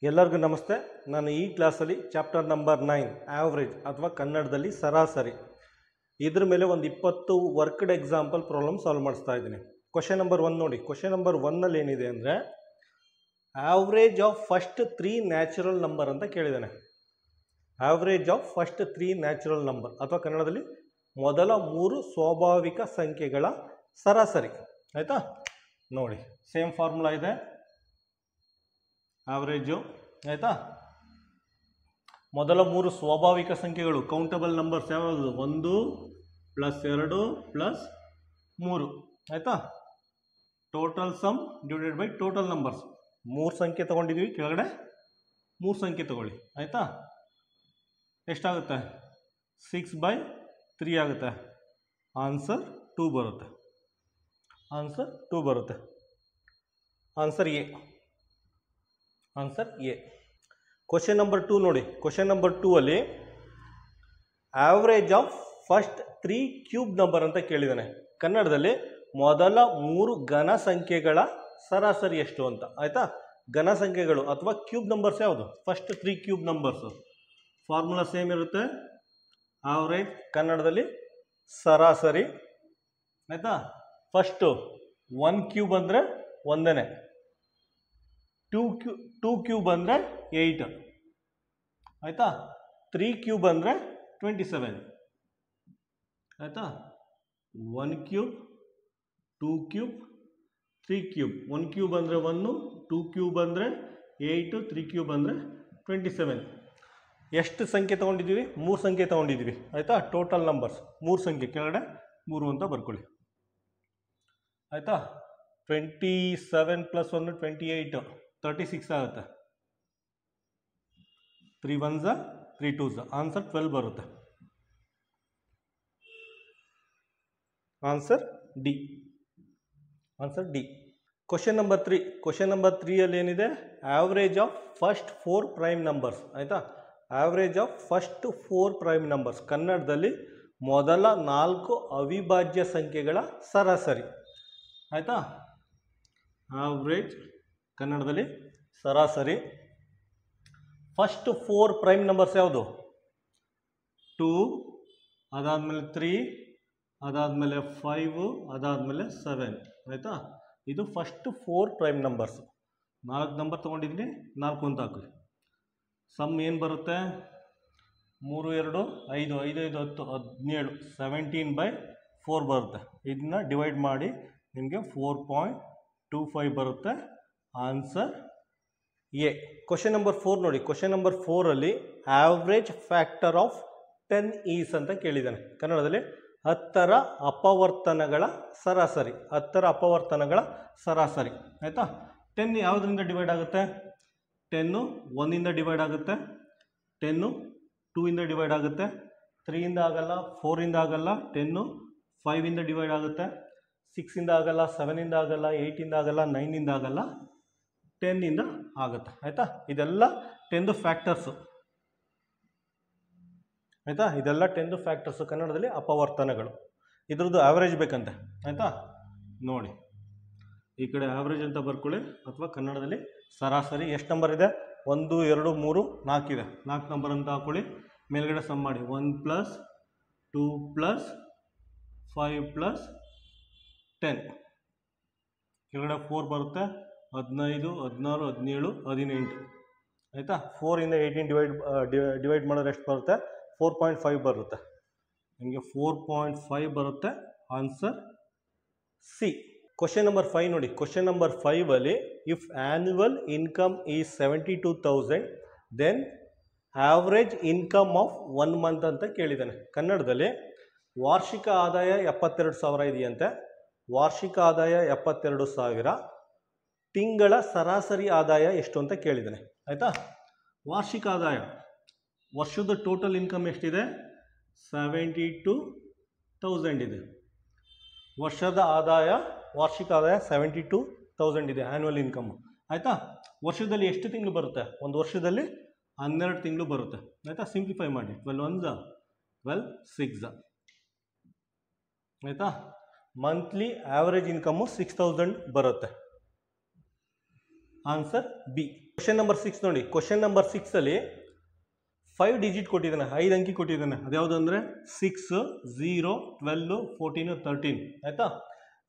ಎಲ್ಲರಿಗೂ ನಮಸ್ತೆ. ನಾನು ಈ ಕ್ಲಾಸಲ್ಲಿ ಚಾಪ್ಟರ್ ನಂಬರ್ 9 ಆವ್ರೇಜ್ ಅಥವಾ ಕನ್ನಡದಲ್ಲಿ ಸರಾಸರಿ ಇದ್ರ ಮೇಲೆ ಒಂದು 20 ವರ್ಕ್ಡ್ ಎಕ್ಸಾಂಪಲ್ ಪ್ರಾಬ್ಲಮ್ ಸಾಲ್ವ್ ಮಾಡಿಸ್ತಾ ಇದ್ದೀನಿ. ಕ್ವಶನ್ ನಂಬರ್ 1 ನೋಡಿ. ಕ್ವಶನ್ ನಂಬರ್ 1ನಲ್ಲಿ ಏನಿದೆ ಅಂದರೆ average of first 3 natural number ಅಂತ ಕೇಳಿದ್ದಾನೆ. Average of first 3 natural number ಅಥವಾ ಕನ್ನಡದಲ್ಲಿ ಮೊದಲ 3 ಸ್ವಾಭಾವಿಕ ಸಂಖ್ಯೆಗಳ ಸರಾಸರಿ. ಆಯಿತಾ? ನೋಡಿ, ಸೇಮ್ ಫಾರ್ಮುಲಾ ಇದೆ, ಆವ್ರೇಜು. ಆಯಿತಾ? ಮೊದಲ 3 ಸ್ವಾಭಾವಿಕ ಸಂಖ್ಯೆಗಳು ಕೌಂಟಬಲ್ ನಂಬರ್ಸ್ ಯಾವುದು? 1 + 2 + 3. ಆಯಿತಾ? Total some divided by total numbers. 3 ಸಂಖ್ಯೆ ತೊಗೊಂಡಿದ್ವಿ, ಕೆಳಗಡೆ 3 ಸಂಖ್ಯೆ ತೊಗೊಳ್ಳಿ. ಆಯಿತಾ? ಎಷ್ಟಾಗುತ್ತೆ? 6/3 ಆಗುತ್ತೆ. ಆನ್ಸರ್ 2 ಬರುತ್ತೆ. ಆನ್ಸರ್ 2 ಬರುತ್ತೆ. Answer A. Answer A. Question number 2 ನೋಡಿ. ಕ್ವಶನ್ ನಂಬರ್ 2 ಅಲ್ಲಿ average of first 3 cube number ಅಂತ ಕೇಳಿದ್ದಾನೆ. ಕನ್ನಡದಲ್ಲಿ ಮೊದಲ 3 ಘನ ಸಂಖ್ಯೆಗಳ ಸರಾಸರಿ ಎಷ್ಟು ಅಂತ. ಆಯಿತಾ? ಘನ ಸಂಖ್ಯೆಗಳು ಅಥವಾ ಕ್ಯೂಬ್ ನಂಬರ್ಸ್ ಯಾವುದು? First 3 cube numbers. Formula same ಇರುತ್ತೆ. ಆವ್ರೇಜ್ ಕನ್ನಡದಲ್ಲಿ ಸರಾಸರಿ. ಆಯಿತಾ? ಫಸ್ಟು 1 ಕ್ಯೂಬ್ ಅಂದರೆ 1ನೇ, 2 ಕ್ಯೂಬ್ ಅಂದರೆ 8. ಆಯಿತಾ? 3 ಕ್ಯೂಬ್ ಅಂದರೆ 27. ಆಯಿತಾ? 1 ಕ್ಯೂಬ್, 2 ಕ್ಯೂಬ್, 3 ಕ್ಯೂಬ್. 1 ಕ್ಯೂಬ್ ಅಂದರೆ 1, 2 ಕ್ಯೂಬ್ ಅಂದರೆ 8, 3 ಕ್ಯೂಬ್ ಅಂದರೆ 27. ಎಷ್ಟು ಸಂಖ್ಯೆ ತೊಗೊಂಡಿದ್ದೀವಿ? 3 ಸಂಖ್ಯೆ ತೊಗೊಂಡಿದ್ದೀವಿ. ಆಯಿತಾ? ಟೋಟಲ್ ನಂಬರ್ಸ್ 3 ಸಂಖ್ಯೆ, ಕೆಳಗಡೆ 3 ಅಂತ ಬರ್ಕೊಳ್ಳಿ. ಆಯಿತಾ? 27 + 1 28, 36 ಆಗುತ್ತೆ. 3 1s 3 2s, ಆನ್ಸರ್ 12 ಬರುತ್ತೆ. Answer D. Answer D. Question number 3. Question number 3 ಅಲ್ಲಿ ಏನಿದೆ? Average of first 4 prime numbers. ಆಯಿತಾ? Average of first 4 prime numbers. ಕನ್ನಡದಲ್ಲಿ ಮೊದಲ 4 ಅವಿಭಾಜ್ಯ ಸಂಖ್ಯೆಗಳ ಸರಾಸರಿ. ಆಯಿತಾ? ಆವ್ರೇಜ್ ಕನ್ನಡದಲ್ಲಿ ಸರಾಸರಿ. ಫಸ್ಟ್ 4 ಪ್ರೈಮ್ ನಂಬರ್ಸ್ ಯಾವುದು? 2, ಅದಾದಮೇಲೆ 3, ಅದಾದಮೇಲೆ 5, ಅದಾದಮೇಲೆ 7. ಆಯಿತಾ? ಇದು ಫಸ್ಟ್ 4 ಪ್ರೈಮ್ ನಂಬರ್ಸ್. 4 ನಂಬರ್ ತೊಗೊಂಡಿದ್ದೀನಿ, 4 ಅಂತ ಹಾಕಿ. ಸಮ್ ಏನು ಬರುತ್ತೆ? 3 2 5, 5 5 10 17, 17/4 ಬರುತ್ತೆ. ಇದನ್ನ ಡಿವೈಡ್ ಮಾಡಿ ನಿಮಗೆ 4.25 ಬರುತ್ತೆ. Answer A. ಕ್ವಶನ್ ನಂಬರ್ 4 ನೋಡಿ. ಕ್ವಶನ್ ನಂಬರ್ 4 ಅಲ್ಲಿ ಆವ್ರೇಜ್ ಫ್ಯಾಕ್ಟರ್ ಆಫ್ 10 ಈಸ್ ಅಂತ ಕೇಳಿದ್ದಾನೆ. ಕನ್ನಡದಲ್ಲಿ 10ರ ಅಪವರ್ತನಗಳ ಸರಾಸರಿ. 10ರ ಅಪವರ್ತನಗಳ ಸರಾಸರಿ. ಆಯಿತಾ? 10 ಯಾವುದರಿಂದ ಡಿವೈಡ್ ಆಗುತ್ತೆ? 10 1ಇಂದ ಡಿವೈಡ್ ಆಗುತ್ತೆ, 10 2ಇಂದ ಡಿವೈಡ್ ಆಗುತ್ತೆ, 3ಇಂದ ಆಗಲ್ಲ, 4ಇಂದ ಆಗಲ್ಲ, 10 5ಇಂದ ಡಿವೈಡ್ ಆಗುತ್ತೆ, 6ಇಂದ ಆಗಲ್ಲ, 7ಇಂದ ಆಗಲ್ಲ, 8ಇಂದ ಆಗಲ್ಲ, 9ಇಂದ ಆಗಲ್ಲ, 10ಇಂದ ಆಗುತ್ತೆ. ಆಯಿತಾ? ಇದೆಲ್ಲ 10th ಫ್ಯಾಕ್ಟರ್ಸು. ಆಯಿತಾ? ಇದೆಲ್ಲ 10th ಫ್ಯಾಕ್ಟರ್ಸು. ಕನ್ನಡದಲ್ಲಿ ಅಪವರ್ತನಗಳು. ಇದ್ರದ್ದು ಆವ್ರೇಜ್ ಬೇಕಂತೆ. ಆಯಿತಾ? ನೋಡಿ, ಈ ಕಡೆ ಆವ್ರೇಜ್ ಅಂತ ಬರ್ಕೊಳ್ಳಿ, ಅಥವಾ ಕನ್ನಡದಲ್ಲಿ ಸರಾಸರಿ. ಎಷ್ಟು ನಂಬರ್ ಇದೆ? 1 2 3 4 ಇದೆ. 4 ನಂಬರ್ ಅಂತ ಹಾಕೊಳ್ಳಿ. ಮೇಲ್ಗಡೆ ಸಮ್ ಮಾಡಿ. 1 + 2 + 5 + 10. ಕೆಳಗಡೆ 4 ಬರುತ್ತೆ. 15 16 17 18. ಆಯಿತಾ? 4ಇಂದ 18 ಡಿವೈಡ್ ಮಾಡಿದ್ರೆ ಎಷ್ಟು ಬರುತ್ತೆ? 4.5 ಬರುತ್ತೆ. ನಿಮಗೆ 4.5 ಬರುತ್ತೆ. Answer C. ಕ್ವಶನ್ ನಂಬರ್ 5 ನೋಡಿ. ಕ್ವಶನ್ ನಂಬರ್ 5 ಅಲ್ಲಿ if annual income is 72,000 then average income of 1 month ಅಂತ ಕೇಳಿದ್ದಾನೆ. ಕನ್ನಡದಲ್ಲಿ ವಾರ್ಷಿಕ ಆದಾಯ 72,000 ಇದೆಯಂತೆ. ವಾರ್ಷಿಕ ಆದಾಯ 72,000. ತಿಂಗಳ ಸರಾಸರಿ ಆದಾಯ ಎಷ್ಟು ಅಂತ ಕೇಳಿದ್ದಾನೆ. ಆಯಿತಾ? ವಾರ್ಷಿಕ ಆದಾಯ, ವರ್ಷದ ಟೋಟಲ್ ಇನ್ಕಮ್ ಎಷ್ಟಿದೆ? 72,000 ಇದೆ. ವರ್ಷದ ಆದಾಯ, ವಾರ್ಷಿಕ ಆದಾಯ 72,000 ಇದೆ, ಆ್ಯನ್ಯುವಲ್ ಇನ್ಕಮ್. ಆಯಿತಾ? ವರ್ಷದಲ್ಲಿ ಎಷ್ಟು ತಿಂಗಳು ಬರುತ್ತೆ? ಒಂದು ವರ್ಷದಲ್ಲಿ 12 ತಿಂಗಳು ಬರುತ್ತೆ. ಆಯಿತಾ? ಸಿಂಪ್ಲಿಫೈ ಮಾಡಿ. 12 1s 12 6. ಆಯಿತಾ? ಮಂತ್ಲಿ ಆವ್ರೇಜ್ ಇನ್ಕಮ್ಮು 6,000 ಬರುತ್ತೆ. Answer B. ಕ್ವಶನ್ ನಂಬರ್ 6 ನೋಡಿ. ಕ್ವಶನ್ ನಂಬರ್ 6 ಅಲ್ಲಿ 5 ಡಿಜಿಟ್ ಕೊಟ್ಟಿದ್ದಾನೆ, 5 ಅಂಕಿ ಕೊಟ್ಟಿದ್ದಾನೆ. ಅದ್ಯಾವುದು ಅಂದರೆ 6, 0, 12, 14, 13 ಆಯಿತಾ.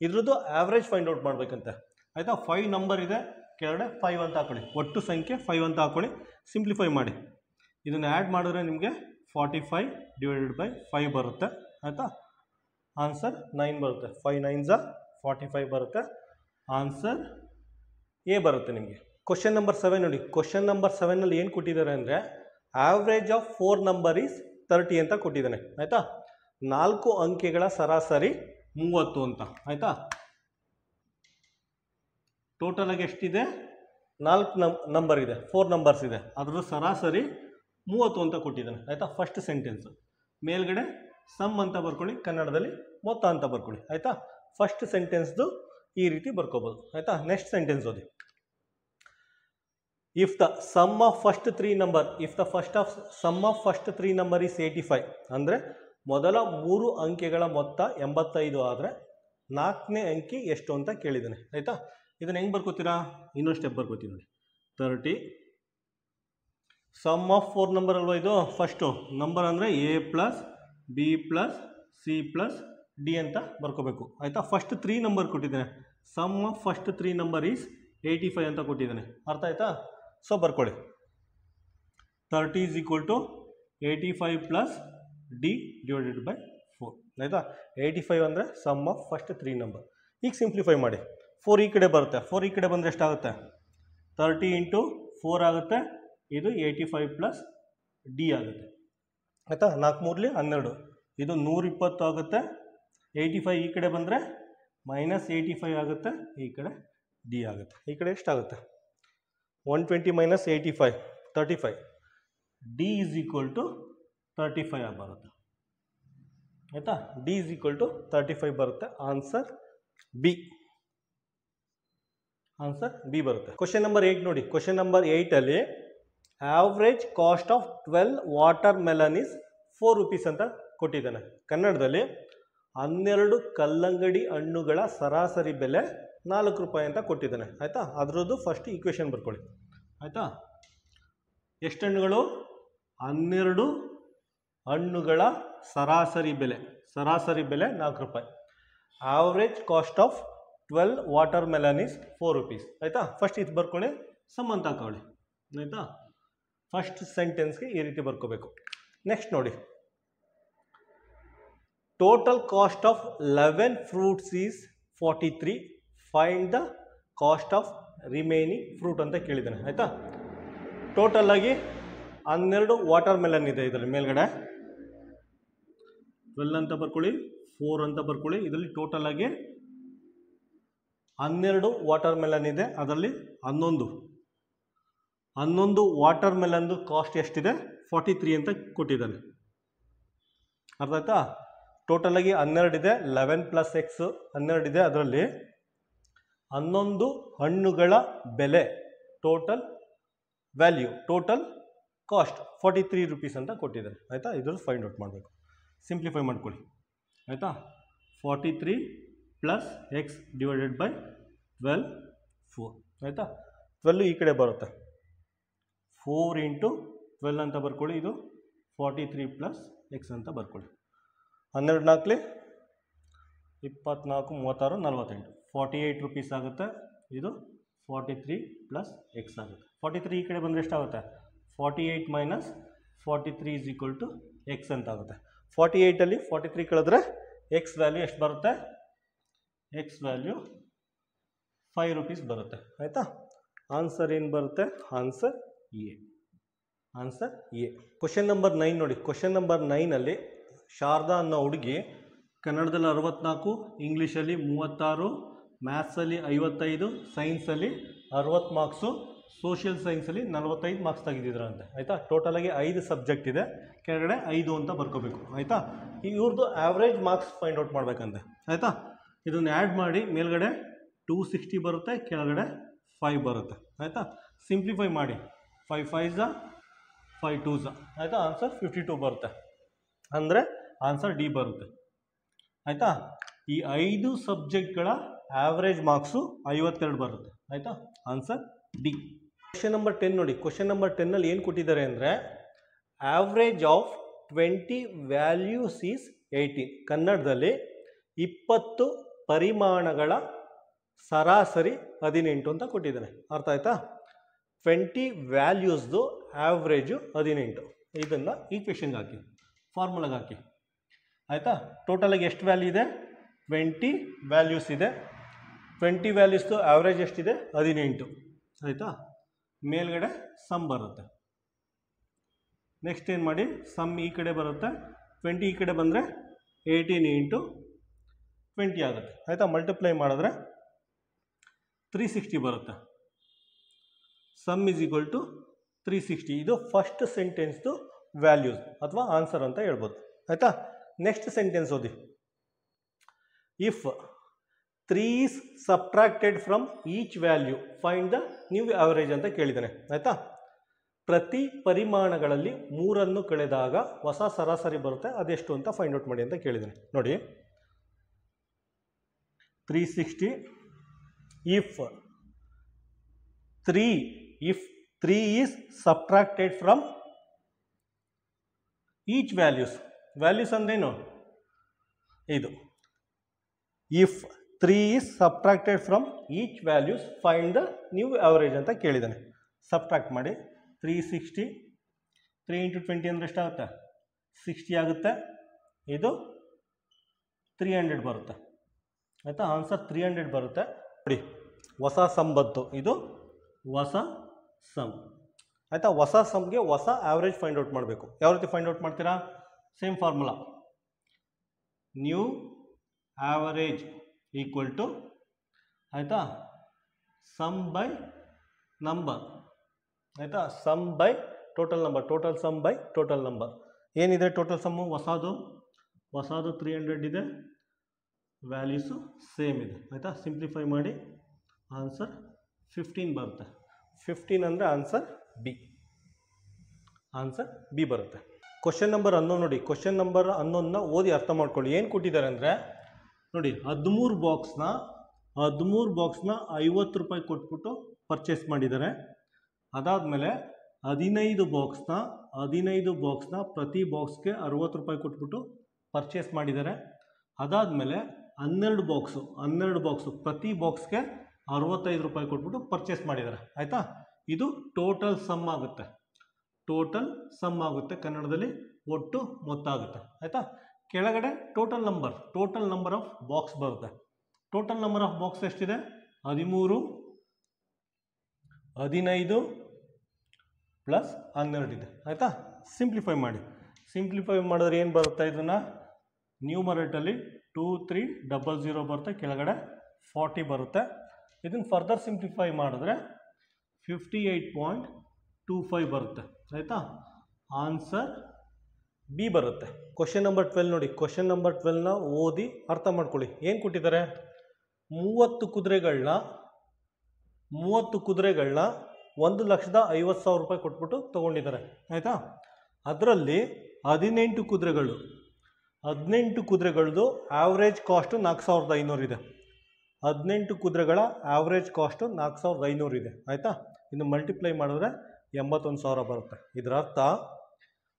ಇದ್ರದ್ದು ಆವ್ರೇಜ್ ಫೈಂಡ್ ಔಟ್ ಮಾಡಬೇಕಂತೆ ಆಯಿತಾ. 5 ನಂಬರ್ ಇದೆ, ಕೆಳಗಡೆ 5 ಅಂತ ಹಾಕೊಳ್ಳಿ, ಒಟ್ಟು ಸಂಖ್ಯೆ 5 ಅಂತ ಹಾಕೊಳ್ಳಿ, ಸಿಂಪ್ಲಿಫೈ ಮಾಡಿ. ಇದನ್ನು ಆ್ಯಡ್ ಮಾಡಿದ್ರೆ ನಿಮಗೆ 45 ಡಿವೈಡೆಡ್ ಬೈ 5 ಬರುತ್ತೆ ಆಯಿತಾ. ಆನ್ಸರ್ 9 ಬರುತ್ತೆ. 5 9s 45 ಬರುತ್ತೆ. ಆನ್ಸರ್ ಎ ಬರುತ್ತೆ ನಿಮಗೆ. ಕ್ವಶನ್ ನಂಬರ್ 7 ನೋಡಿ. ಕ್ವಶನ್ ನಂಬರ್ 7ನಲ್ಲಿ ಏನು ಕೊಟ್ಟಿದ್ದಾರೆ ಅಂದರೆ ಆವ್ರೇಜ್ ಆಫ್ 4 ನಂಬರ್ ಈಸ್ 30 ಅಂತ ಕೊಟ್ಟಿದ್ದಾನೆ ಆಯಿತಾ. 4 ಅಂಕೆಗಳ ಸರಾಸರಿ 30 ಅಂತ ಆಯಿತಾ. ಟೋಟಲ್ ಆಗಿ ಎಷ್ಟಿದೆ? 4 ನಂಬರ್ ಇದೆ, 4 ನಂಬರ್ಸ್ ಇದೆ, ಅದರ ಸರಾಸರಿ 30 ಅಂತ ಕೊಟ್ಟಿದ್ದಾನೆ ಆಯಿತಾ. ಫಸ್ಟ್ ಸೆಂಟೆನ್ಸ್ ಮೇಲ್ಗಡೆ ಸಮ್ ಅಂತ ಬರ್ಕೊಳ್ಳಿ, ಕನ್ನಡದಲ್ಲಿ ಮೊತ್ತ ಅಂತ ಬರ್ಕೊಳ್ಳಿ ಆಯಿತಾ. ಫಸ್ಟ್ ಸೆಂಟೆನ್ಸ್ದು ಈ ರೀತಿ ಬರ್ಕೋಬೋದು ಆಯಿತಾ. ನೆಕ್ಸ್ಟ್ ಸೆಂಟೆನ್ಸ್ ಓದಿ. If the sum of first 3 number, if the sum of first 3 number is 85 ಅಂದರೆ ಮೊದಲ 3 ಅಂಕೆಗಳ ಮೊತ್ತ 85 ಆದರೆ 4ನೇ ಅಂಕಿ ಎಷ್ಟು ಅಂತ ಕೇಳಿದ್ದಾನೆ ಆಯಿತಾ. ಇದನ್ನು ಹೆಂಗೆ ಬರ್ಕೋತೀರಾ? ಇನ್ನೊಂದು ಸ್ಟೆಪ್ ಬರ್ಕೋತೀವಿ ನೋಡಿ. 30 ಸಮ್ ಆಫ್ 4 ನಂಬರ್ ಅಲ್ವಾ ಇದು. ಫಸ್ಟು ನಂಬರ್ ಅಂದರೆ A plus B plus C plus D ಅಂತ ಬರ್ಕೋಬೇಕು ಆಯಿತಾ. ಫಸ್ಟ್ 3 ನಂಬರ್ ಕೊಟ್ಟಿದ್ದಾನೆ. Sum of first 3 number is 85 ಅಂತ ಕೊಟ್ಟಿದ್ದಾನೆ. ಅರ್ಥ ಆಯ್ತಾ? ಸೊ ಬರ್ಕೊಳ್ಳಿ. 30 is equal to 85 plus D divided by 4 ಆಯಿತಾ. 85 ಅಂದರೆ ಸಮ್ ಆಫ್ ಫಸ್ಟ್ 3 ನಂಬರ್. ಈಗ ಸಿಂಪ್ಲಿಫೈ ಮಾಡಿ. 4 ಈ ಕಡೆ ಬರುತ್ತೆ, 4 ಈ ಕಡೆ ಬಂದರೆ ಎಷ್ಟಾಗುತ್ತೆ? 30 ಇಂಟು 4 ಆಗುತ್ತೆ. ಇದು 85 ಪ್ಲಸ್ ಡಿ ಆಗುತ್ತೆ ಆಯಿತಾ. 4 3 12, ಇದು 120 ಆಗುತ್ತೆ. 85 ಈ ಕಡೆ ಬಂದರೆ ಮೈನಸ್ 85 ಆಗುತ್ತೆ, ಈ ಕಡೆ ಡಿ ಆಗುತ್ತೆ. ಈ ಕಡೆ ಎಷ್ಟಾಗುತ್ತೆ? 120 minus 85 35. D is equal to 35 ಆಗಿ ಬರುತ್ತೆ ಆಯಿತಾ. ಡಿ ಈಸ್ ಈಕ್ವಲ್ ಟು 35 ಬರುತ್ತೆ. Answer B. ಆನ್ಸರ್ ಬಿ ಬರುತ್ತೆ. ಕ್ವಶನ್ ನಂಬರ್ 8 ನೋಡಿ. ಕ್ವಶನ್ ನಂಬರ್ 8ಅಲ್ಲಿ average cost of 12 watermelon is 4 rupees ಅಂತ ಕೊಟ್ಟಿದ್ದಾನೆ. ಕನ್ನಡದಲ್ಲಿ 12 ಕಲ್ಲಂಗಡಿ ಹಣ್ಣುಗಳ ಸರಾಸರಿ ಬೆಲೆ 4 ರೂಪಾಯಿ ಅಂತ ಕೊಟ್ಟಿದ್ದಾನೆ ಆಯಿತಾ. ಅದರದ್ದು ಫಸ್ಟ್ ಈಕ್ವೇಷನ್ ಬರ್ಕೊಳ್ಳಿ ಆಯಿತಾ. ಎಷ್ಟು ಹಣ್ಣುಗಳು? 12 ಹಣ್ಣುಗಳ ಸರಾಸರಿ ಬೆಲೆ 4 ರೂಪಾಯಿ. Average cost of 12 watermelon is 4 rupees ಆಯಿತಾ. ಫಸ್ಟ್ ಇದು ಬರ್ಕೊಳ್ಳಿ, ಸಮ್ ಅಂತ ಹಾಕೊಳ್ಳಿ ಆಯಿತಾ. ಫಸ್ಟ್ ಸೆಂಟೆನ್ಸ್ಗೆ ಈ ರೀತಿ ಬರ್ಕೋಬೇಕು. ನೆಕ್ಸ್ಟ್ ನೋಡಿ. Total cost of 11 fruits is 43. Find the cost of remaining fruit ಅಂತ ಕೇಳಿದ್ದಾನೆ ಆಯಿತಾ. ಟೋಟಲ್ ಆಗಿ 12 ವಾಟರ್ ಮೆಲನ್ ಇದೆ ಇದರಲ್ಲಿ ಮೇಲ್ಗಡೆ. 12 ಅಂತ ಬರ್ಕೊಳ್ಳಿ, 4 ಅಂತ ಬರ್ಕೊಳ್ಳಿ. ಇದರಲ್ಲಿ ಟೋಟಲ್ ಆಗಿ 12 ವಾಟರ್ ಮೆಲನ್ ಇದೆ. ಅದರಲ್ಲಿ 11 ವಾಟರ್ ಮೆಲನ್ದು ಕಾಸ್ಟ್ ಎಷ್ಟಿದೆ? 43 ಅಂತ ಕೊಟ್ಟಿದ್ದಾನೆ. ಅರ್ಥ ಆಯ್ತಾ? ಟೋಟಲ್ ಆಗಿ 12 ಇದೆ, 11 ಪ್ಲಸ್ ಎಕ್ಸ್ 12 ಇದೆ. ಅದರಲ್ಲಿ 11 ಹಣ್ಣುಗಳ ಬೆಲೆ total value total cost 43 rupees ಅಂತ ಕೊಟ್ಟಿದ್ದಾರೆ ಆಯಿತಾ. ಇದ್ರಲ್ಲಿ ಫೈಂಡ್ ಔಟ್ ಮಾಡಬೇಕು. ಸಿಂಪ್ಲಿಫೈ ಮಾಡ್ಕೊಳ್ಳಿ ಆಯಿತಾ. 43 ಪ್ಲಸ್ ಎಕ್ಸ್ ಡಿವೈಡೆಡ್ ಬೈ 12 4 ಆಯಿತಾ. 12 ಈ ಕಡೆ ಬರುತ್ತೆ, 4 ಇಂಟು 12 ಅಂತ ಬರ್ಕೊಳ್ಳಿ. ಇದು 43 ಪ್ಲಸ್ ಎಕ್ಸ್ ಅಂತ ಬರ್ಕೊಳ್ಳಿ. 12 4 24 36 48 48 ರೂಪೀಸ್ ಆಗುತ್ತೆ. ಇದು 43 ಪ್ಲಸ್ ಎಕ್ಸ್ ಆಗುತ್ತೆ. 43 ಈ ಕಡೆ ಬಂದರೆ ಎಷ್ಟಾಗುತ್ತೆ? 48 minus 43 is equal to X ಅಂತ ಆಗುತ್ತೆ. 48ಅಲ್ಲಿ 43 ಕಳೆದ್ರೆ ಎಕ್ಸ್ ವ್ಯಾಲ್ಯೂ ಎಷ್ಟು ಬರುತ್ತೆ? ಎಕ್ಸ್ ವ್ಯಾಲ್ಯೂ 5 ರೂಪೀಸ್ ಬರುತ್ತೆ ಆಯಿತಾ. ಆನ್ಸರ್ ಏನು ಬರುತ್ತೆ? Answer A. Answer A. Question number 9 ನೋಡಿ. ಕ್ವಶನ್ ನಂಬರ್ 9ಅಲ್ಲಿ ಶಾರದಾ ಅನ್ನೋ ಹುಡುಗಿ ಕನ್ನಡದಲ್ಲಿ 64, ಇಂಗ್ಲೀಷಲ್ಲಿ 36, ಮ್ಯಾಥ್ಸಲ್ಲಿ 55, ಸೈನ್ಸಲ್ಲಿ 60 ಮಾರ್ಕ್ಸು, ಸೋಷಿಯಲ್ ಸೈನ್ಸಲ್ಲಿ 45 ಮಾರ್ಕ್ಸ್ ತೆಗೆದಿದ್ರಂತೆ ಆಯಿತಾ. ಟೋಟಲಾಗಿ 5 ಸಬ್ಜೆಕ್ಟ್ ಇದೆ, ಕೆಳಗಡೆ 5 ಅಂತ ಬರ್ಕೋಬೇಕು ಆಯಿತಾ. ಇವ್ರದ್ದು ಆವ್ರೇಜ್ ಮಾರ್ಕ್ಸ್ ಫೈಂಡ್ ಔಟ್ ಮಾಡಬೇಕಂತೆ ಆಯಿತಾ. ಇದನ್ನು ಆ್ಯಡ್ ಮಾಡಿ ಮೇಲ್ಗಡೆ 260 ಬರುತ್ತೆ, ಕೆಳಗಡೆ 5 ಬರುತ್ತೆ ಆಯಿತಾ. ಸಿಂಪ್ಲಿಫೈ ಮಾಡಿ. 5 5s 5 2s ಆಯಿತಾ. ಆನ್ಸರ್ 52 ಬರುತ್ತೆ. ಅಂದರೆ ಆನ್ಸರ್ ಡಿ ಬರುತ್ತೆ ಆಯಿತಾ. ಈ 5 ಸಬ್ಜೆಕ್ಟ್ಗಳ ಆವ್ರೇಜ್ ಮಾರ್ಕ್ಸು 52 ಬರುತ್ತೆ ಆಯಿತಾ, ಆನ್ಸರ್ ಡಿ. ಕ್ವಶನ್ ನಂಬರ್ 10 ನೋಡಿ. ಕ್ವಶನ್ ನಂಬರ್ 10ನಲ್ಲಿ ಏನು ಕೊಟ್ಟಿದ್ದಾರೆ ಅಂದರೆ ಆವ್ರೇಜ್ ಆಫ್ 20 ವ್ಯಾಲ್ಯೂಸ್ ಈಸ್ 18. ಕನ್ನಡದಲ್ಲಿ 20 ಪರಿಮಾಣಗಳ ಸರಾಸರಿ 18 ಅಂತ ಕೊಟ್ಟಿದ್ದಾನೆ. ಅರ್ಥ ಆಯ್ತಾ? 20 ವ್ಯಾಲ್ಯೂಸ್ದು ಆವ್ರೇಜು 18. ಇದನ್ನು ಈಕ್ವೇಷನ್ಗೆ ಹಾಕಿ, ಫಾರ್ಮುಲಾಗೆ ಹಾಕಿ. ಆಯಿತಾ? ಟೋಟಲಾಗಿ ಎಷ್ಟು ವ್ಯಾಲ್ಯೂ ಇದೆ? 20 ವ್ಯಾಲ್ಯೂಸ್ ಇದೆ. 20 ವ್ಯಾಲ್ಯೂಸ್ದು ಆವ್ರೇಜ್ ಎಷ್ಟಿದೆ? 18. ಆಯಿತಾ? ಮೇಲ್ಗಡೆ ಸಮ್ ಬರುತ್ತೆ. ನೆಕ್ಸ್ಟ್ ಏನು ಮಾಡಿ, ಸಮ್ ಈ ಕಡೆ ಬರುತ್ತೆ, 20 ಈ ಕಡೆ ಬಂದರೆ 18 ಇಂಟು 20 ಆಗುತ್ತೆ. ಆಯಿತಾ? ಮಲ್ಟಿಪ್ಲೈ ಮಾಡಿದ್ರೆ 360 ಬರುತ್ತೆ. Sum is equal to 360. ಇದು ಫಸ್ಟ್ ಸೆಂಟೆನ್ಸ್ದು ವ್ಯಾಲ್ಯೂಸ್ ಅಥವಾ ಆನ್ಸರ್ ಅಂತ ಹೇಳ್ಬೋದು. ಆಯಿತಾ? ನೆಕ್ಸ್ಟ್ ಸೆಂಟೆನ್ಸ್ ಓದಿ. If 3 is subtracted from each value find the new average ಅಂತ ಕೇಳಿದ್ದಾನೆ. ಆಯಿತಾ? ಪ್ರತಿ ಪರಿಮಾಣಗಳಲ್ಲಿ 3 ಕಳೆದಾಗ ಹೊಸ ಸರಾಸರಿ ಬರುತ್ತೆ, ಅದೆಷ್ಟು ಅಂತ ಫೈಂಡ್ ಔಟ್ ಮಾಡಿ ಅಂತ ಕೇಳಿದ್ದಾನೆ. ನೋಡಿ, 360 if 3 is subtracted from each values. Values ಅಂದ್ರೇನು? ಇದು if 3 is subtracted from each values find the new average ಅಂತ ಕೇಳಿದ್ದಾನೆ. ಸಬ್ಟ್ರಾಕ್ಟ್ ಮಾಡಿ 360, 3 ಇಂಟು 20 ಅಂದರೆ ಎಷ್ಟಾಗುತ್ತೆ? 60 ಆಗುತ್ತೆ. ಇದು 300 ಬರುತ್ತೆ. ಆಯಿತಾ? ಆನ್ಸರ್ 300 ಬರುತ್ತೆ. ನೋಡಿ, ಹೊಸ ಸಮ್ ಬಂತು. ಇದು ಹೊಸ ಸಮ್. ಆಯಿತಾ? ಹೊಸ ಸಮ್ಗೆ ಹೊಸ ಆವ್ರೇಜ್ ಫೈಂಡ್ ಔಟ್ ಮಾಡಬೇಕು. ಯಾವ ರೀತಿ ಫೈಂಡ್ ಔಟ್ ಮಾಡ್ತೀರಾ? Same formula. New average equal to, ಆಯಿತಾ, ಸಮ್ ಬೈ ನಂಬರ್. ಆಯಿತಾ? Sum by total number. Total sum by total number. ಏನಿದೆ ಟೋಟಲ್ ಸಮ್ಮು? ಹೊಸದು 300 ಇದೆ, ವ್ಯಾಲ್ಯೂಸು ಸೇಮ್ ಇದೆ. ಆಯಿತಾ? ಸಿಂಪ್ಲಿಫೈ ಮಾಡಿ ಆನ್ಸರ್ 15 ಬರುತ್ತೆ. 15 ಅಂದರೆ ಆನ್ಸರ್ ಬಿ. ಆನ್ಸರ್ ಬಿ ಬರುತ್ತೆ. ಕ್ವಶನ್ ನಂಬರ್ 11 ನೋಡಿ. ಕ್ವಶನ್ ನಂಬರ್ 11ನ ಓದಿ ಅರ್ಥ ಮಾಡ್ಕೊಳ್ಳಿ. ಏನು ಕೊಟ್ಟಿದ್ದಾರೆ ಅಂದರೆ ನೋಡಿ, 13 ಬಾಕ್ಸ್ನ 50 ರೂಪಾಯಿ ಕೊಟ್ಬಿಟ್ಟು ಪರ್ಚೇಸ್ ಮಾಡಿದ್ದಾರೆ. ಅದಾದಮೇಲೆ 15 ಬಾಕ್ಸ್ನ ಪ್ರತಿ ಬಾಕ್ಸ್ಗೆ 60 ರೂಪಾಯಿ ಕೊಟ್ಬಿಟ್ಟು ಪರ್ಚೇಸ್ ಮಾಡಿದ್ದಾರೆ. ಅದಾದಮೇಲೆ 12 ಬಾಕ್ಸು ಪ್ರತಿ ಬಾಕ್ಸ್ಗೆ 65 ರೂಪಾಯಿ ಕೊಟ್ಬಿಟ್ಟು ಪರ್ಚೇಸ್ ಮಾಡಿದ್ದಾರೆ. ಆಯಿತಾ? ಇದು ಟೋಟಲ್ ಸಮ್ ಆಗುತ್ತೆ. ಟೋಟಲ್ ಸಮ್ ಆಗುತ್ತೆ. ಕನ್ನಡದಲ್ಲಿ ಒಟ್ಟು ಮೊತ್ತ ಆಗುತ್ತೆ. ಆಯಿತಾ? ಕೆಳಗಡೆ ಟೋಟಲ್ ನಂಬರ್ ಆಫ್ ಬಾಕ್ಸ್ ಬರುತ್ತೆ. ಟೋಟಲ್ ನಂಬರ್ ಆಫ್ ಬಾಕ್ಸ್ ಎಷ್ಟಿದೆ? 13, 15 ಪ್ಲಸ್ 12 ಇದೆ. ಆಯಿತಾ? ಸಿಂಪ್ಲಿಫೈ ಮಾಡಿದ್ರೆ ಏನು ಬರುತ್ತೆ? ಇದನ್ನು ನ್ಯೂಮರೇಟಲ್ಲಿ 2300 ಬರುತ್ತೆ, ಕೆಳಗಡೆ 40 ಬರುತ್ತೆ. ಇದನ್ನು ಫರ್ದರ್ ಸಿಂಪ್ಲಿಫೈ ಮಾಡಿದ್ರೆ 58.25 ಬರುತ್ತೆ. ಆಯಿತಾ? ಆನ್ಸರ್ ಬಿ ಬರುತ್ತೆ. ಕ್ವಶನ್ ನಂಬರ್ 12 ನೋಡಿ. ಕ್ವಶನ್ ನಂಬರ್ 12ನ ಓದಿ ಅರ್ಥ ಮಾಡ್ಕೊಳ್ಳಿ. ಏನು ಕೊಟ್ಟಿದ್ದಾರೆ? 30 ಕುದುರೆಗಳನ್ನ 1,50,000 ರೂಪಾಯಿ ಕೊಟ್ಬಿಟ್ಟು ತೊಗೊಂಡಿದ್ದಾರೆ. ಆಯಿತಾ? ಅದರಲ್ಲಿ 18 ಕುದುರೆಗಳದ್ದು ಆವ್ರೇಜ್ ಕಾಸ್ಟು 4,500 ಇದೆ. 18 ಕುದುರೆಗಳ ಆವ್ರೇಜ್ ಕಾಸ್ಟು 4,500 ಇದೆ. ಆಯಿತಾ? ಇನ್ನು ಮಲ್ಟಿಪ್ಲೈ ಮಾಡಿದ್ರೆ 81,000 ಬರುತ್ತೆ. ಇದರ ಅರ್ಥ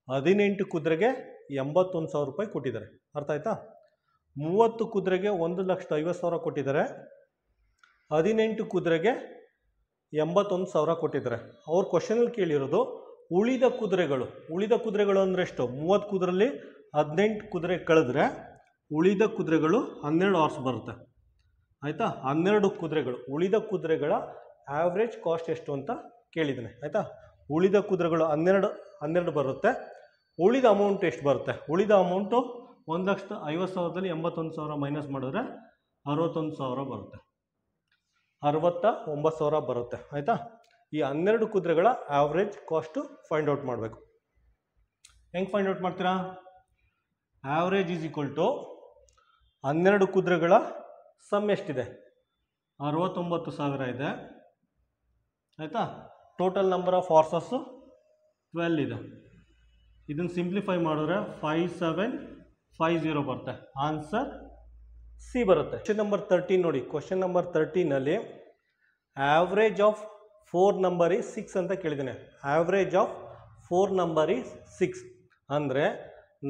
18 ಕುದುರೆಗೆ 81,000 ರೂಪಾಯಿ ಕೊಟ್ಟಿದ್ದಾರೆ. ಅರ್ಥ ಆಯ್ತಾ? 30 ಕುದುರೆಗೆ 1,50,000 ಕೊಟ್ಟಿದ್ದಾರೆ. 18 ಕುದುರೆಗೆ 81,000 ಕೊಟ್ಟಿದ್ದಾರೆ. ಅವ್ರ ಕ್ವಶನಲ್ಲಿ ಕೇಳಿರೋದು ಉಳಿದ ಕುದುರೆಗಳು ಅಂದರೆ ಎಷ್ಟು? 30 ಕುದುರೆಯಲ್ಲಿ 18 ಕುದುರೆ ಕಳೆದ್ರೆ ಉಳಿದ ಕುದುರೆಗಳು 12 ಹಾರ್ಸ್ ಬರುತ್ತೆ. ಆಯಿತಾ? 12 ಕುದುರೆಗಳು, ಉಳಿದ ಕುದುರೆಗಳ ಆವ್ರೇಜ್ ಕಾಸ್ಟ್ ಎಷ್ಟು ಅಂತ ಕೇಳಿದ್ದಾನೆ. ಆಯಿತಾ? ಉಳಿದ ಕುದುರೆಗಳು 12 ಬರುತ್ತೆ. ಉಳಿದ ಅಮೌಂಟ್ ಎಷ್ಟು ಬರುತ್ತೆ? ಉಳಿದ ಅಮೌಂಟು 1,50,000ದಲ್ಲಿ 81,000 ಮೈನಸ್ ಮಾಡಿದ್ರೆ 61,000 ಬರುತ್ತೆ. 69,000 ಬರುತ್ತೆ. ಆಯಿತಾ? ಈ 12 ಕುದುರೆಗಳ ಆವ್ರೇಜ್ ಕಾಸ್ಟು ಫೈಂಡ್ ಔಟ್ ಮಾಡಬೇಕು. ಹೆಂಗೆ ಫೈಂಡ್ ಔಟ್ ಮಾಡ್ತೀರಾ? ಆವ್ರೇಜ್ ಈಸ್ ಈಕ್ವಲ್ ಟು 12 ಕುದುರೆಗಳ ಸಮ್ ಎಷ್ಟಿದೆ? 69,000 ಇದೆ. ಆಯಿತಾ? ಟೋಟಲ್ ನಂಬರ್ ಆಫ್ ಹಾರ್ಸಸ್ಸು 12 ಇದೆ. ಇದನ್ನು ಸಿಂಪ್ಲಿಫೈ ಮಾಡಿದ್ರೆ 5750 ಬರುತ್ತೆ. ಆನ್ಸರ್ ಸಿ ಬರುತ್ತೆ. ಕ್ವಶನ್ ನಂಬರ್ 13 ನೋಡಿ. ಕ್ವಶನ್ ನಂಬರ್ 13ನಲ್ಲಿ ಆವ್ರೇಜ್ ಆಫ್ 4 ನಂಬರ್ ಈಸ್ 6 ಅಂತ ಕೇಳಿದ್ದೇನೆ. ಆವ್ರೇಜ್ ಆಫ್ 4 ನಂಬರ್ ಈಸ್ 6 ಅಂದರೆ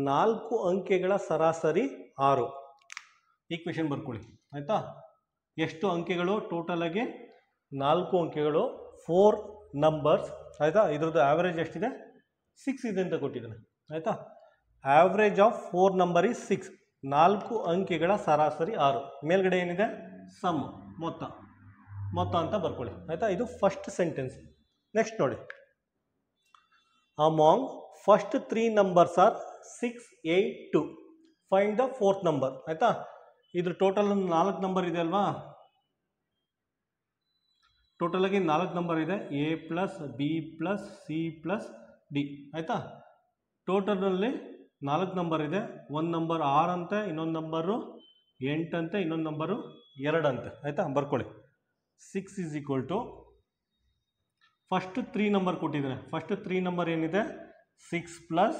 4 ಅಂಕೆಗಳ ಸರಾಸರಿ 6. ಈಕ್ವೇಷನ್ ಬರ್ಕೊಳ್ಳಿ ಆಯಿತಾ. ಎಷ್ಟು ಅಂಕೆಗಳು ಟೋಟಲ್ ಆಗಿ 4 ಅಂಕೆಗಳು, 4 ನಂಬರ್ಸ್ ಆಯಿತಾ. ಇದ್ರದ್ದು ಆವ್ರೇಜ್ ಎಷ್ಟಿದೆ 6 ಇದೆ ಅಂತ ಕೊಟ್ಟಿದ್ದಾನೆ ಆಯಿತಾ. ಆವ್ರೇಜ್ ಆಫ್ 4 ನಂಬರ್ ಈಸ್ 6, 4 ಅಂಕೆಗಳ ಸರಾಸರಿ 6. ಮೇಲ್ಗಡೆ ಏನಿದೆ ಸಮ್ ಮೊತ್ತ ಅಂತ ಬರ್ಕೊಳ್ಳಿ ಆಯಿತಾ. ಇದು ಫಸ್ಟ್ ಸೆಂಟೆನ್ಸ್. ನೆಕ್ಸ್ಟ್ ನೋಡಿ, among first 3 numbers are 6, 8, 2. Find the 4th number ಆಯಿತಾ. ಇದ್ರ ಟೋಟಲ್ 4 ನಂಬರ್ ಇದೆ ಅಲ್ವಾ. ಟೋಟಲ್ ಆಗಿ 4 ನಂಬರ್ ಇದೆ, A plus B plus C plus D ಆಯಿತಾ. ಟೋಟಲಲ್ಲಿ 4 ನಂಬರ್ ಇದೆ. ಒಂದು ನಂಬರ್ 6 ಅಂತೆ, ಇನ್ನೊಂದು ನಂಬರು 8 ಅಂತೆ, ಇನ್ನೊಂದು ನಂಬರು 2 ಅಂತೆ ಆಯಿತಾ. ಬರ್ಕೊಳ್ಳಿ 6 is equal to first 3 number ಕೊಟ್ಟಿದ್ದಾನೆ. ಫಸ್ಟ್ 3 ನಂಬರ್ ಏನಿದೆ 6 ಪ್ಲಸ್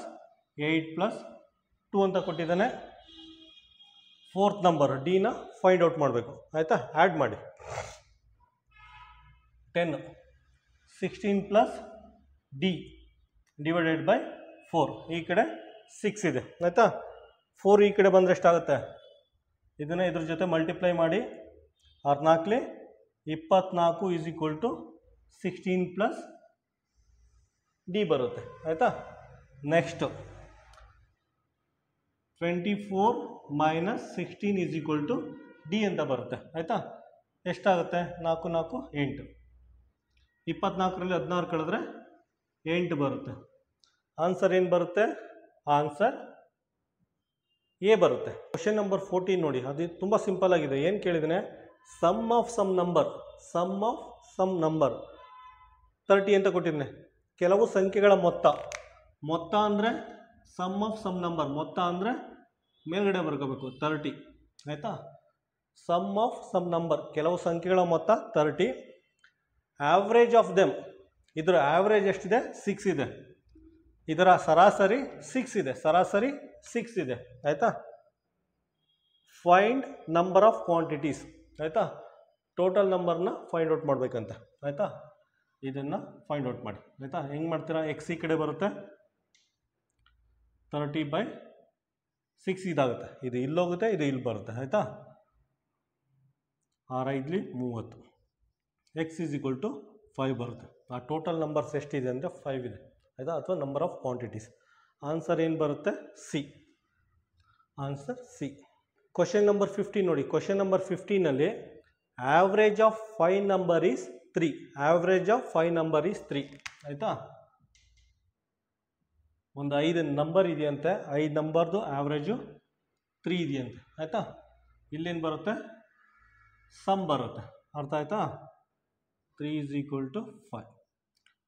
8 ಪ್ಲಸ್ 2 ಅಂತ ಕೊಟ್ಟಿದ್ದಾನೆ. 4th ನಂಬರ್ ಡಿನ ಫೈಂಡ್ ಔಟ್ ಮಾಡಬೇಕು ಆಯಿತಾ. ಆ್ಯಡ್ ಮಾಡಿ 10, 16 ಪ್ಲಸ್ ಡಿ ಡಿವೈಡೆಡ್ ಬೈ 4. ಈ ಕಡೆ 6 ಇದೆ ಆಯಿತಾ. 4 ಈ ಕಡೆ ಬಂದರೆ ಎಷ್ಟಾಗುತ್ತೆ, ಇದನ್ನು ಇದ್ರ ಜೊತೆ ಮಲ್ಟಿಪ್ಲೈ ಮಾಡಿ. 4 24 is equal to 16 plus D ಬರುತ್ತೆ ಆಯಿತಾ. Next 24 minus 16 is equal to D ಅಂತ ಬರುತ್ತೆ ಆಯಿತಾ. ಎಷ್ಟಾಗುತ್ತೆ 4 4 8. 24ರಲ್ಲಿ 16 ಕಳೆದ್ರೆ 8 ಬರುತ್ತೆ. ಆನ್ಸರ್ ಏನು ಬರುತ್ತೆ, ಆನ್ಸರ್ ಎ ಬರುತ್ತೆ. ಕ್ವಶನ್ ನಂಬರ್ 14 ನೋಡಿ, ಅದು ತುಂಬ ಸಿಂಪಲ್ ಆಗಿದೆ. ಏನು ಕೇಳಿದ್ದೇನೆ, ಸಮ್ ಆಫ್ ಸಮ್ ನಂಬರ್ 30 ಅಂತ ಕೊಟ್ಟಿದ್ದೇನೆ. ಕೆಲವು ಸಂಖ್ಯೆಗಳ ಮೊತ್ತ ಅಂದರೆ ಸಮ್ ಆಫ್ ಸಮ್ ನಂಬರ್, ಮೊತ್ತ ಅಂದರೆ ಮೇಲ್ಗಡೆ ಬರ್ಕೋಬೇಕು 30 ಆಯಿತಾ. ಸಮ್ ಆಫ್ ಸಮ್ ನಂಬರ್ ಕೆಲವು ಸಂಖ್ಯೆಗಳ ಮೊತ್ತ 30. ಆವ್ರೇಜ್ ಆಫ್ ದೆಮ್, ಇದರ ಆವ್ರೇಜ್ ಎಷ್ಟಿದೆ 6 ಇದೆ. ಇದರ ಸರಾಸರಿ 6 ಇದೆ ಆಯಿತಾ. ಫೈಂಡ್ ನಂಬರ್ ಆಫ್ ಕ್ವಾಂಟಿಟೀಸ್ ಆಯಿತಾ. ಟೋಟಲ್ ನಂಬರ್ನ ಫೈಂಡ್ ಔಟ್ ಮಾಡಬೇಕಂತ ಆಯಿತಾ. ಇದನ್ನು ಫೈಂಡ್ ಔಟ್ ಮಾಡಿ ಆಯಿತಾ. ಹೆಂಗೆ ಮಾಡ್ತೀರಾ, ಎಕ್ಸ್ ಈ ಕಡೆ ಬರುತ್ತೆ 30/6 ಇದಾಗುತ್ತೆ. ಇದು ಇಲ್ಲೋಗುತ್ತೆ, ಇದು ಇಲ್ಲಿ ಬರುತ್ತೆ ಆಯಿತಾ. 6 5 30. ಎಕ್ಸ್ ಈಸ್ ಈಕ್ವಲ್ ಟು 5 ಬರುತ್ತೆ. ಆ ಟೋಟಲ್ ನಂಬರ್ಸ್ ಎಷ್ಟಿದೆ ಅಂದರೆ 5 ಇದೆ ಆಯಿತಾ, ಅಥವಾ ನಂಬರ್ ಆಫ್ ಕ್ವಾಂಟಿಟೀಸ್. ಆನ್ಸರ್ ಏನು ಬರುತ್ತೆ, C. Answer C. Question number 15 ನೋಡಿ. ಕ್ವಶನ್ ನಂಬರ್ 15ನಲ್ಲಿ average of 5 number is 3. Average of 5 number is 3 ಆಯಿತಾ. ಒಂದು 5 ನಂಬರ್ ಇದೆಯಂತೆ, 5 ನಂಬರ್ದು ಆವ್ರೇಜು 3 ಇದೆಯಂತೆ ಆಯಿತಾ. ಇಲ್ಲೇನು ಬರುತ್ತೆ, ಸಮ್ ಬರುತ್ತೆ. ಅರ್ಥ ಆಯಿತಾ. 3 ಈಸ್ ಈಕ್ವಲ್ ಟು 5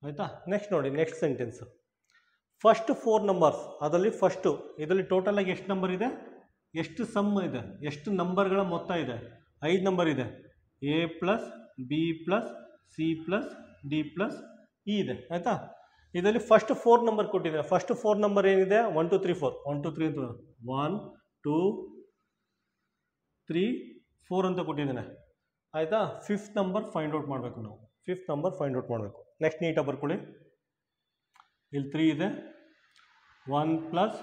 ಆಯಿತಾ. ನೆಕ್ಸ್ಟ್ ನೋಡಿ, ನೆಕ್ಸ್ಟ್ ಸೆಂಟೆನ್ಸು. ಫಸ್ಟ್ 4 ನಂಬರ್ಸ್, ಅದರಲ್ಲಿ ಫಸ್ಟು ಇದರಲ್ಲಿ ಟೋಟಲಾಗಿ ಎಷ್ಟು ನಂಬರ್ ಇದೆ, ಎಷ್ಟು ಸಮ್ ಇದೆ, ಎಷ್ಟು ನಂಬರ್ಗಳ ಮೊತ್ತ ಇದೆ, 5 ನಂಬರ್ ಇದೆ. A plus B plus C plus D plus E ಇದೆ ಆಯಿತಾ. ಇದರಲ್ಲಿ ಫಸ್ಟ್ 4 ನಂಬರ್ ಕೊಟ್ಟಿದೆ. ಫಸ್ಟ್ 4 ನಂಬರ್ ಏನಿದೆ 1 2 3 4 1 2 3 ಅಂತ 1 2 3 4 ಅಂತ ಕೊಟ್ಟಿದ್ದೇನೆ ಆಯಿತಾ. 5th ನಂಬರ್ ಫೈಂಡ್ ಔಟ್ ಮಾಡಬೇಕು ನಾವು. 5th ನಂಬರ್ ಫೈಂಡ್ ಔಟ್ ಮಾಡಬೇಕು. ನೆಕ್ಸ್ಟ್ ನೀಟಾಗಿ ಬರ್ಕೊಳ್ಳಿ. ಇಲ್ಲಿ 3 ಇದೆ, 1 ಪ್ಲಸ್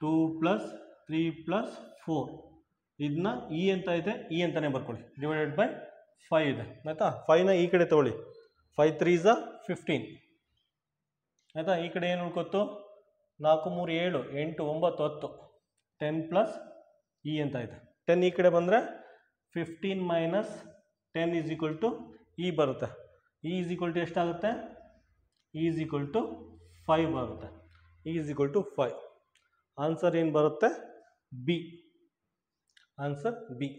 2 ಪ್ಲಸ್ 3 ಪ್ಲಸ್ 4. ಇದನ್ನ ಇ ಅಂತ ಇದೆ, ಇ ಅಂತಲೇ ಬರ್ಕೊಳ್ಳಿ. ಡಿವೈಡೆಡ್ ಬೈ 5 ಇದೆ ಆಯಿತಾ. 5ನ ಈ ಕಡೆ ತೊಗೊಳ್ಳಿ. 5 3 ಸ 15 ಆಯಿತಾ. ಈ ಕಡೆ ಏನು ಉಳ್ಕೊತ್ತು, 4 3 7 8 9 10 10 ಪ್ಲಸ್ ಇ ಅಂತ ಇದೆ. 10 ಈ ಕಡೆ ಬಂದರೆ 15 minus 10 is equal to E ಬರುತ್ತೆ. ಇ ಈಸ್ ಈಕ್ವಲ್ ಟು ಎಷ್ಟಾಗುತ್ತೆ, ಇ ಈಸ್ ಈಕ್ವಲ್ ಟು 5 ಬರುತ್ತೆ. E is equal to 5. Answer ಏನು ಬರುತ್ತೆ, ಬಿ. Answer B.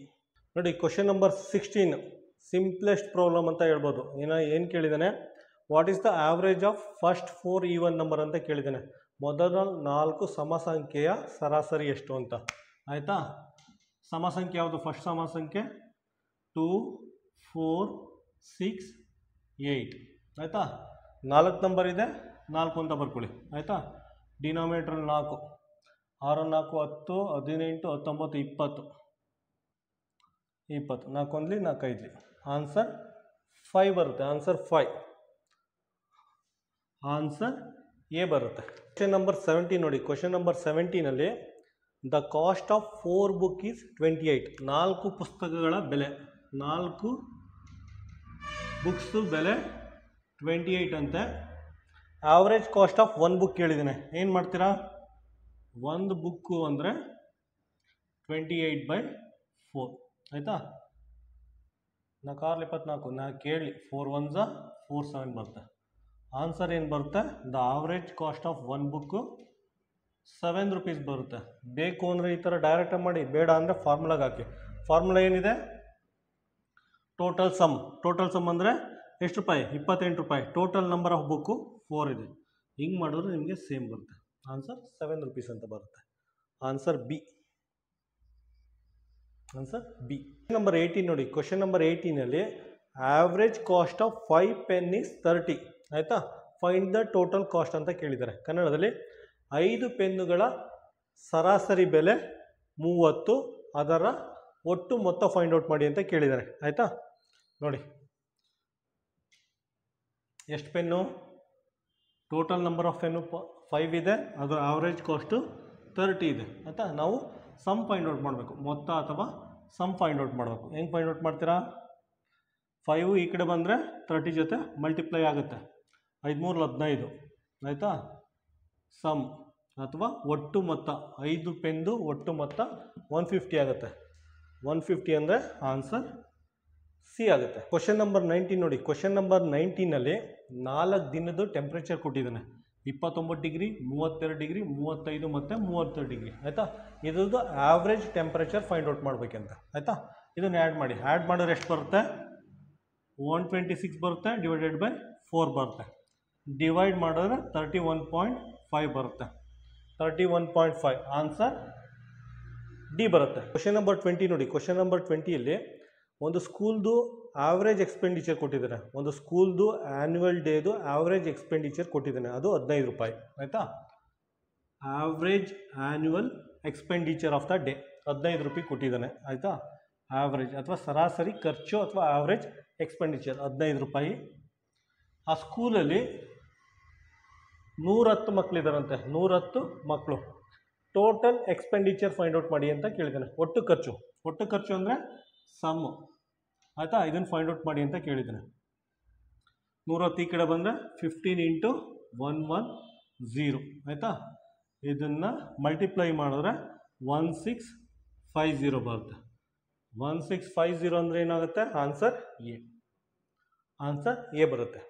ನೋಡಿ, ಕ್ವಶನ್ ನಂಬರ್ 16 ಸಿಂಪ್ಲೆಸ್ಟ್ ಪ್ರಾಬ್ಲಮ್ ಅಂತ ಹೇಳ್ಬೋದು. ಏನು ಕೇಳಿದ್ದಾನೆ, what is the average of first 4 even number ಅಂತ ಕೇಳಿದ್ದಾನೆ. ಮೊದಲ 4 ಸಮಸಂಖ್ಯೆಯ ಸರಾಸರಿ ಎಷ್ಟು ಅಂತ ಆಯಿತಾ. ಸಮಸಂಖ್ಯೆ ಯಾವುದು, ಫಸ್ಟ್ ಸಮಸಂಖ್ಯೆ 2 4 6 8 ಆಯಿತಾ. 4 ನಂಬರ್ ಇದೆ, 4 ಅಂತ ಬರ್ಕೊಳ್ಳಿ ಆಯಿತಾ. ಡಿನಾಮಿನೇಟ್ರಲ್ಲಿ 4, 6 4 10 18 19 20 20 4 1 4 5. ಆನ್ಸರ್ 5 ಬರುತ್ತೆ. ಆನ್ಸರ್ 5. ಆನ್ಸರ್ ಎ ಬರುತ್ತೆ. ಕ್ವಶನ್ ನಂಬರ್ 17 ನೋಡಿ. Question number 17 the cost of 4 book is 28. 4 ಪುಸ್ತಕಗಳ ಬೆಲೆ, 4 ಬುಕ್ಸು ಬೆಲೆ 28 ಅಂತೆ. ಆವ್ರೇಜ್ ಕಾಸ್ಟ್ ಆಫ್ 1 ಬುಕ್ ಕೇಳಿದ್ದೇನೆ. ಏನು ಮಾಡ್ತೀರಾ? 1 ಬುಕ್ಕು ಅಂದರೆ 28/4 ಆಯಿತಾ. 4 24 ನಾ ಕೇಳಿ 4 1 4 7 ಬರುತ್ತೆ. ಆನ್ಸರ್ ಏನು ಬರುತ್ತೆ? The average cost of 1 book 7 rupees ಬರುತ್ತೆ. ಬೇಕು ಅಂದರೆ ಈ ಥರ ಡೈರೆಕ್ಟ್ ಮಾಡಿ, ಬೇಡ ಅಂದರೆ ಫಾರ್ಮುಲಾಗೆ ಹಾಕಿ. ಫಾರ್ಮುಲಾ ಏನಿದೆ? ಟೋಟಲ್ ಸಮ್ ಅಂದರೆ ಎಷ್ಟು ರೂಪಾಯಿ? 28 ರೂಪಾಯಿ. ಟೋಟಲ್ ನಂಬರ್ ಆಫ್ ಬುಕ್ಕು 4 ಇದೆ. ಹಿಂಗೆ ಮಾಡಿದ್ರೆ ನಿಮಗೆ ಸೇಮ್ ಬರುತ್ತೆ. ಆನ್ಸರ್ 7 ರೂಪೀಸ್ ಅಂತ ಬರುತ್ತೆ. Answer B. Answer B. Number 18 ನೋಡಿ. Question number 18 average cost of 5 pen is 30 ಆಯಿತಾ. ಫೈಂಡ್ ದ ಟೋಟಲ್ ಕಾಸ್ಟ್ ಅಂತ ಕೇಳಿದ್ದಾರೆ. ಕನ್ನಡದಲ್ಲಿ 5 ಪೆನ್ನುಗಳ ಸರಾಸರಿ ಬೆಲೆ 30, ಅದರ ಒಟ್ಟು ಮೊತ್ತ ಫೈಂಡ್ ಔಟ್ ಮಾಡಿ ಅಂತ ಕೇಳಿದ್ದಾರೆ ಆಯಿತಾ. ನೋಡಿ, ಎಷ್ಟು pen? Total number of pen 5 ಇದೆ, ಅದರ ಆವ್ರೇಜ್ ಕಾಸ್ಟು 30 ಇದೆ ಆಯಿತಾ. ನಾವು ಸಮ್ ಫೈಂಡ್ ಔಟ್ ಮಾಡಬೇಕು, ಮೊತ್ತ ಅಥವಾ ಸಮ್ ಫೈಂಡ್ ಔಟ್ ಮಾಡಬೇಕು. ಹೆಂಗೆ ಫೈಂಡ್ ಔಟ್ ಮಾಡ್ತೀರಾ? 5 ಈ ಕಡೆ ಬಂದರೆ 30 ಜೊತೆ ಮಲ್ಟಿಪ್ಲೈ ಆಗುತ್ತೆ, 5 3 15 ಆಯಿತಾ. ಸಮ್ ಅಥವಾ ಒಟ್ಟು ಮೊತ್ತ, 5 ಪೆನ್ದು ಒಟ್ಟು ಮೊತ್ತ 150 ಆಗುತ್ತೆ. 150 ಅಂದರೆ ಆನ್ಸರ್ ಸಿ ಆಗುತ್ತೆ. ಕ್ವಶನ್ ನಂಬರ್ 19 ನೋಡಿ. ಕ್ವಶನ್ ನಂಬರ್ 19 4 ದಿನದ ಟೆಂಪ್ರೇಚರ್ ಕೊಟ್ಟಿದ್ದಾನೆ. 29 ಡಿಗ್ರಿ, 32 ಡಿಗ್ರಿ, 35 ಮತ್ತು 32 ಡಿಗ್ರಿ ಆಯಿತಾ. ಇದ್ರದ್ದು ಆವ್ರೇಜ್ ಟೆಂಪ್ರೇಚರ್ ಫೈಂಡ್ ಔಟ್ ಮಾಡಬೇಕಂತ ಆಯಿತಾ. ಇದನ್ನು ಆ್ಯಡ್ ಮಾಡಿ. ಆ್ಯಡ್ ಮಾಡಿದ್ರೆ ಎಷ್ಟು ಬರುತ್ತೆ? 126 ಬರುತ್ತೆ, ಡಿವೈಡೆಡ್ ಬೈ 4 ಬರುತ್ತೆ. ಡಿವೈಡ್ ಮಾಡಿದ್ರೆ 31.5 ಬರುತ್ತೆ. 31.5 ಆನ್ಸರ್ ಡಿ ಬರುತ್ತೆ. ಕ್ವಶನ್ ನಂಬರ್ 20 ನೋಡಿ. ಕ್ವಶನ್ ನಂಬರ್ 20 ಒಂದು ಸ್ಕೂಲ್ದು ಆವ್ರೇಜ್ ಎಕ್ಸ್ಪೆಂಡಿಚರ್ ಕೊಟ್ಟಿದ್ದಾನೆ. ಒಂದು ಸ್ಕೂಲ್ದು ಆ್ಯನ್ಯುವಲ್ ಡೇದು ಆವ್ರೇಜ್ ಎಕ್ಸ್ಪೆಂಡಿಚರ್ ಕೊಟ್ಟಿದ್ದಾನೆ, ಅದು 15 ರೂಪಾಯಿ ಆಯಿತಾ. Average annual expenditure of the day 15 ರೂಪಾಯಿ ಕೊಟ್ಟಿದ್ದಾನೆ ಆಯಿತಾ. ಆವ್ರೇಜ್ ಅಥವಾ ಸರಾಸರಿ ಖರ್ಚು ಅಥವಾ ಆವ್ರೇಜ್ ಎಕ್ಸ್ಪೆಂಡಿಚರ್ 15 ರೂಪಾಯಿ. ಆ ಸ್ಕೂಲಲ್ಲಿ 110 ಮಕ್ಕಳಿದ್ದಾರಂತೆ. 110 ಮಕ್ಕಳು. ಟೋಟಲ್ ಎಕ್ಸ್ಪೆಂಡಿಚರ್ ಫೈಂಡ್ ಔಟ್ ಮಾಡಿ ಅಂತ ಕೇಳಿದ್ದಾನೆ. ಒಟ್ಟು ಖರ್ಚು ಅಂದರೆ ಸಮ್ಮು ಆಯಿತಾ. ಇದನ್ನು ಫೈಂಡ್ ಔಟ್ ಮಾಡಿ ಅಂತ ಕೇಳಿದ್ದಾನೆ. 110 ಈ ಕಡೆ ಬಂದರೆ 15 × 110 ಆಯಿತಾ. ಇದನ್ನು ಮಲ್ಟಿಪ್ಲೈ ಮಾಡಿದ್ರೆ 1650 ಬರುತ್ತೆ. 1650 ಅಂದರೆ ಏನಾಗುತ್ತೆ? Answer A. ಆನ್ಸರ್ ಎ ಬರುತ್ತೆ.